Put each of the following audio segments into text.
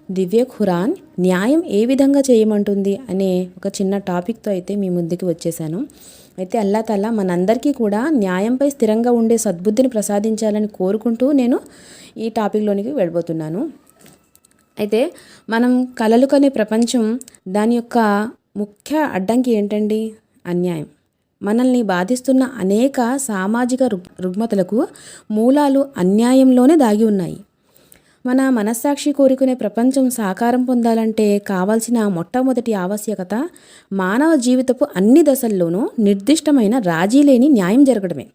దివ్య ఖురాన్ న్యాయం ఏ విధంగా చేయమంటుంది అనే ఒక చిన్న టాపిక్తో అయితే మీ ముందుకు వచ్చేసాను. అయితే అల్లా తాలా మనందరికీ కూడా న్యాయంపై స్థిరంగా ఉండే సద్బుద్ధిని ప్రసాదించాలని కోరుకుంటూ నేను ఈ టాపిక్లోనికి వెళ్ళబోతున్నాను. అయితే మనం కలలు కనే ప్రపంచం, దాని యొక్క ముఖ్య అడ్డంకి ఏంటండి? అన్యాయం. మనల్ని బాధిస్తున్న అనేక సామాజిక రుగ్మతలకు మూలాలు అన్యాయంలోనే దాగి ఉన్నాయి. మన మనస్సాక్షి కోరుకునే ప్రపంచం సాకారం పొందాలంటే కావాల్సిన మొట్టమొదటి ఆవశ్యకత మానవ జీవితపు అన్ని దశల్లోనూ నిర్దిష్టమైన రాజీ లేని న్యాయం జరగడమే.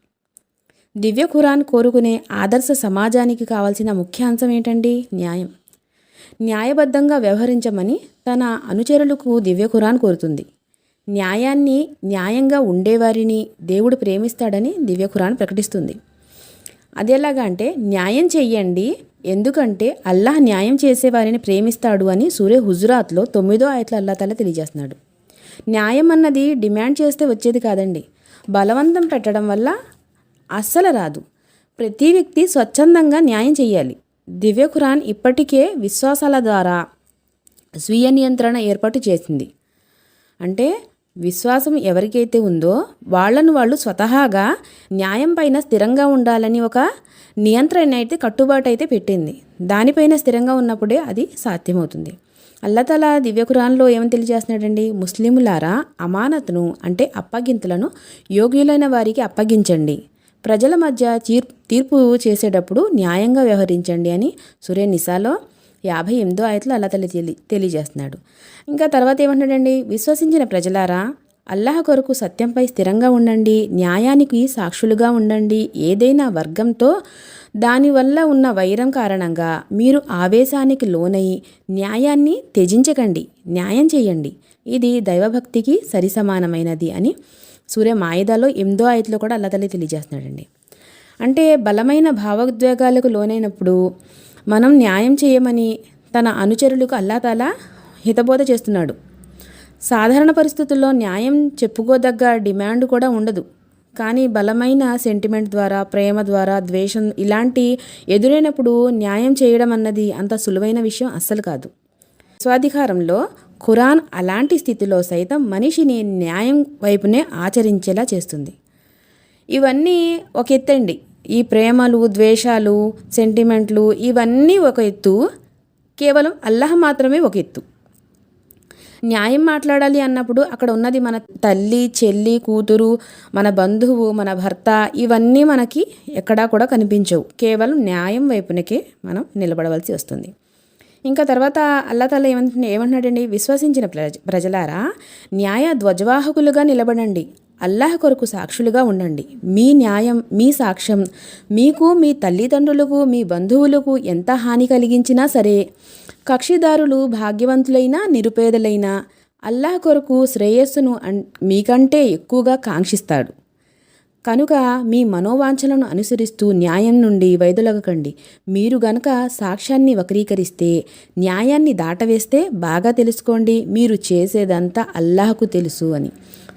దివ్య ఖురాన్ కోరుకునే ఆదర్శ సమాజానికి కావాల్సిన ముఖ్య అంశం ఏంటండి? న్యాయం. న్యాయబద్ధంగా వ్యవహరించమని తన అనుచరులకు దివ్య ఖురాన్ కోరుతుంది. న్యాయంగా ఉండేవారిని దేవుడు ప్రేమిస్తాడని దివ్య ఖురాన్ ప్రకటిస్తుంది. అదేలాగా అంటే న్యాయం చెయ్యండి, ఎందుకంటే అల్లాహ్ న్యాయం చేసేవారిని ప్రేమిస్తాడు అని సూరే హుజురాత్లో 9వ ఆయతలో అల్లాహ్ తాలా తెలియజేస్తున్నాడు. న్యాయం అన్నది డిమాండ్ చేస్తే వచ్చేది కాదండి, బలవంతం పెట్టడం వల్ల అస్సలు రాదు. ప్రతి వ్యక్తి స్వచ్ఛందంగా న్యాయం చేయాలి. దివ్య ఖురాన్ ఇప్పటికే విశ్వాసాల ద్వారా స్వీయ నియంత్రణ ఏర్పాటు చేసింది. అంటే విశ్వాసం ఎవరికైతే ఉందో వాళ్ళు స్వతహాగా న్యాయం పైన స్థిరంగా ఉండాలని ఒక నియంత్రణ అయితే, కట్టుబాటు అయితే పెట్టింది. దానిపైన స్థిరంగా ఉన్నప్పుడే అది సాధ్యమవుతుంది. అల్లాహ్ తాలా దివ్య ఖురాన్లో ఏమని తెలియజేస్తున్నాడండి? ముస్లిములారా, అమానతును అంటే అప్పగింతలను యోగ్యులైన వారికి అప్పగించండి, ప్రజల మధ్య తీర్పు చేసేటప్పుడు న్యాయంగా వ్యవహరించండి అని సూరే నిసాలో 58వ ఆయతలో అల్లాహ్ తాలా తెలియజేస్తున్నాడు. ఇంకా తర్వాత ఏమంటున్నాడండి? విశ్వసించిన ప్రజలారా, అల్లాహ్ కొరకు సత్యంపై స్థిరంగా ఉండండి, న్యాయానికి సాక్షులుగా ఉండండి. ఏదైనా వర్గంతో దానివల్ల ఉన్న వైరం కారణంగా మీరు ఆవేశానికి లోనై న్యాయాన్ని త్యజించకండి, న్యాయం చేయండి. ఇది దైవభక్తికి సరిసమానమైనది అని సూర్య మాయిదాలో 8వ ఆయతలో కూడా అల్లాహ్ తాలా తెలియజేస్తున్నాడండి. అంటే బలమైన భావోద్వేగాలకు లోనైనప్పుడు మనం న్యాయం చేయమని తన అనుచరులకు అల్లాహ్ తాలా హితబోధ చేస్తున్నాడు. సాధారణ పరిస్థితుల్లో న్యాయం చెప్పుకోదగ్గ డిమాండ్ కూడా ఉండదు. కానీ బలమైన సెంటిమెంట్ ద్వారా, ప్రేమ ద్వారా, ద్వేషం ఇలాంటి ఎదురైనప్పుడు న్యాయం చేయడం అన్నది అంత సులువైన విషయం అస్సలు కాదు. స్వాధికారంలో ఖురాన్ అలాంటి స్థితిలో సైతం మనిషిని న్యాయం వైపునే ఆచరించేలా చేస్తుంది. ఇవన్నీ ఒక ఎత్తండి. ఈ ప్రేమలు, ద్వేషాలు, సెంటిమెంట్లు ఇవన్నీ ఒక ఎత్తు, కేవలం అల్లాహ్ మాత్రమే ఒక ఎత్తు. న్యాయం మాట్లాడాలి అన్నప్పుడు అక్కడ ఉన్నది మన తల్లి, చెల్లి, కూతురు, మన బంధువు, మన భర్త, ఇవన్నీ మనకి ఎక్కడా కూడా కనిపించవు. కేవలం న్యాయం వైపునకే మనం నిలబడవలసి వస్తుంది. ఇంకా తర్వాత అల్లాహ్ తాలా ఏమంటున్నాడండి? విశ్వసించిన ప్రజలారా, న్యాయ ధ్వజవాహకులుగా నిలబడండి, అల్లాహ్ కొరకు సాక్షులుగా ఉండండి. మీ న్యాయం, మీ సాక్ష్యం మీకు, మీ తల్లిదండ్రులకు, మీ బంధువులకు ఎంత హాని కలిగించినా సరే, కక్షిదారులు భాగ్యవంతులైనా నిరుపేదలైనా అల్లాహ్ కొరకు శ్రేయస్సును మీకంటే ఎక్కువగా కాంక్షిస్తాడు. కనుక మీ మనోవాంఛలను అనుసరిస్తూ న్యాయం నుండి వైదొలగకండి. మీరు గనక సాక్ష్యాన్ని వక్రీకరిస్తే, న్యాయాన్ని దాటవేస్తే బాగా తెలుసుకోండి, మీరు చేసేదంతా అల్లాహ్కు తెలుసు అని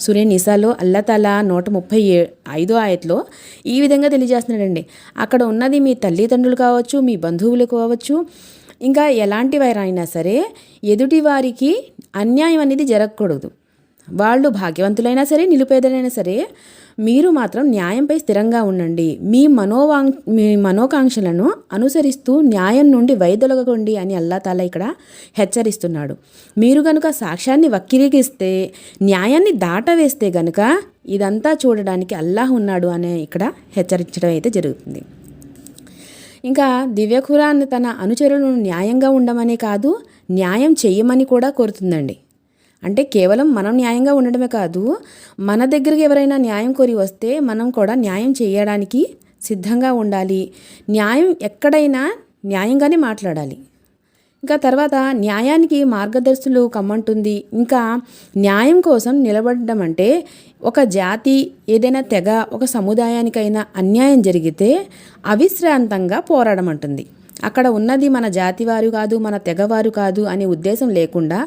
సూరే నిసాలో అల్లాహ్ తాలా 135వ ఆయతలో ఈ విధంగా తెలియజేస్తున్నాడండి. అక్కడ ఉన్నది మీ తల్లిదండ్రులు కావచ్చు, మీ బంధువులు కావచ్చు, ఇంకా ఎలాంటి వారైనా సరే ఎదుటి వారికి అన్యాయం అనేది జరగకూడదు. వాళ్ళు భాగ్యవంతులైనా సరే, నిరుపేదలైనా సరే, మీరు మాత్రం న్యాయంపై స్థిరంగా ఉండండి. మీ మనోకాంక్షలను అనుసరిస్తూ న్యాయం నుండి వైదొలగకండి అని అల్లాహ్ తాలా ఇక్కడ హెచ్చరిస్తున్నాడు. మీరు గనుక సాక్ష్యాన్ని వక్రీకరిస్తే, న్యాయాన్ని దాటవేస్తే గనుక ఇదంతా చూడడానికి అల్లాహ్ ఉన్నాడు అనే ఇక్కడ హెచ్చరించడం అయితే జరుగుతుంది. ఇంకా దివ్య ఖురాన్ తన అనుచరులను న్యాయంగా ఉండమనే కాదు, న్యాయం చెయ్యమని కూడా కోరుతుందండి. అంటే కేవలం మనం న్యాయంగా ఉండడమే కాదు, మన దగ్గరికి ఎవరైనా న్యాయం కోరి వస్తే మనం కూడా న్యాయం చేయడానికి సిద్ధంగా ఉండాలి. న్యాయం ఎక్కడైనా న్యాయంగానే మాట్లాడాలి. ఇంకా తర్వాత న్యాయానికి మార్గదర్శులు కమ్మంటుంది. ఇంకా న్యాయం కోసం నిలబడడం అంటే ఒక జాతి, ఏదైనా తెగ, ఒక సముదాయానికైనా అన్యాయం జరిగితే అవిశ్రాంతంగా పోరాడమంటుంది. అక్కడ ఉన్నది మన జాతివారు కాదు, మన తెగవారు కాదు అనే ఉద్దేశం లేకుండా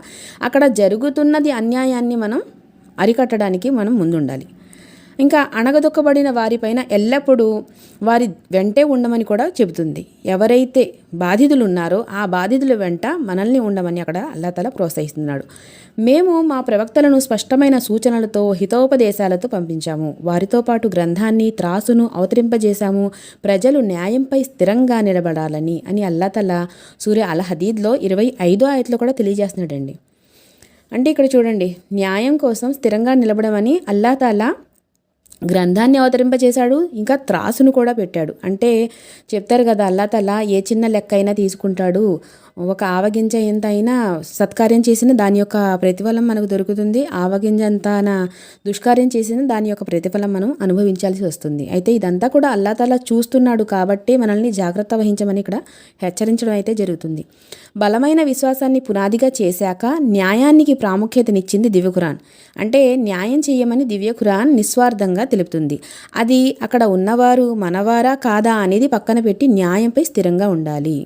అక్కడ జరుగుతున్నది అన్యాయాన్ని మనం అరికట్టడానికి మనం ముందుండాలి. ఇంకా అణగదొక్కబడిన వారిపైన ఎల్లప్పుడూ వారి వెంటే ఉండమని కూడా చెబుతుంది. ఎవరైతే బాధితులు ఉన్నారో ఆ బాధితుల వెంట మనల్ని ఉండమని అక్కడ అల్లాహ్ తాలా ప్రోత్సహిస్తున్నాడు. మేము మా ప్రవక్తలను స్పష్టమైన సూచనలతో హితోపదేశాలతో పంపించాము. వారితో పాటు గ్రంథాన్ని త్రాసును అవతరింపజేశాము, ప్రజలు న్యాయంపై స్థిరంగా నిలబడాలని అని అల్లాహ్ తాలా సూర అల్ హదీద్లో 25వ ఆయతలో కూడా తెలియజేస్తున్నాడండి. అంటే ఇక్కడ చూడండి, న్యాయం కోసం స్థిరంగా నిలబడమని అల్లాహ్ తాలా గ్రంథాన్ని అవతరింపజేశాడు, ఇంకా త్రాసును కూడా పెట్టాడు. అంటే చెప్తారు కదా, అల్లాహ్ తాలా ఏ చిన్న లెక్క అయినా తీసుకుంటాడు. ఒక ఆవగింజ ఎంత అయినా సత్కార్యం చేసిన దాని యొక్క ప్రతిఫలం మనకు దొరుకుతుంది, ఆవగింజ అంతా దుష్కార్యం చేసిన దాని యొక్క ప్రతిఫలం మనం అనుభవించాల్సి వస్తుంది. అయితే ఇదంతా కూడా అల్లాహ్ తాలా చూస్తున్నాడు కాబట్టి మనల్ని జాగ్రత్త వహించమని ఇక్కడ హెచ్చరించడం అయితే జరుగుతుంది. బలమైన విశ్వాసాన్ని పునాదిగా చేశాక న్యాయానికి ప్రాముఖ్యతనిచ్చింది దివ్య ఖురాన్. అంటే న్యాయం చేయమని దివ్య ఖురాన్ నిస్వార్థంగా తెలుపుతుంది. అది అక్కడ ఉన్నవారు మనవారా కాదా అనేది పక్కన పెట్టి న్యాయంపై స్థిరంగా ఉండాలి.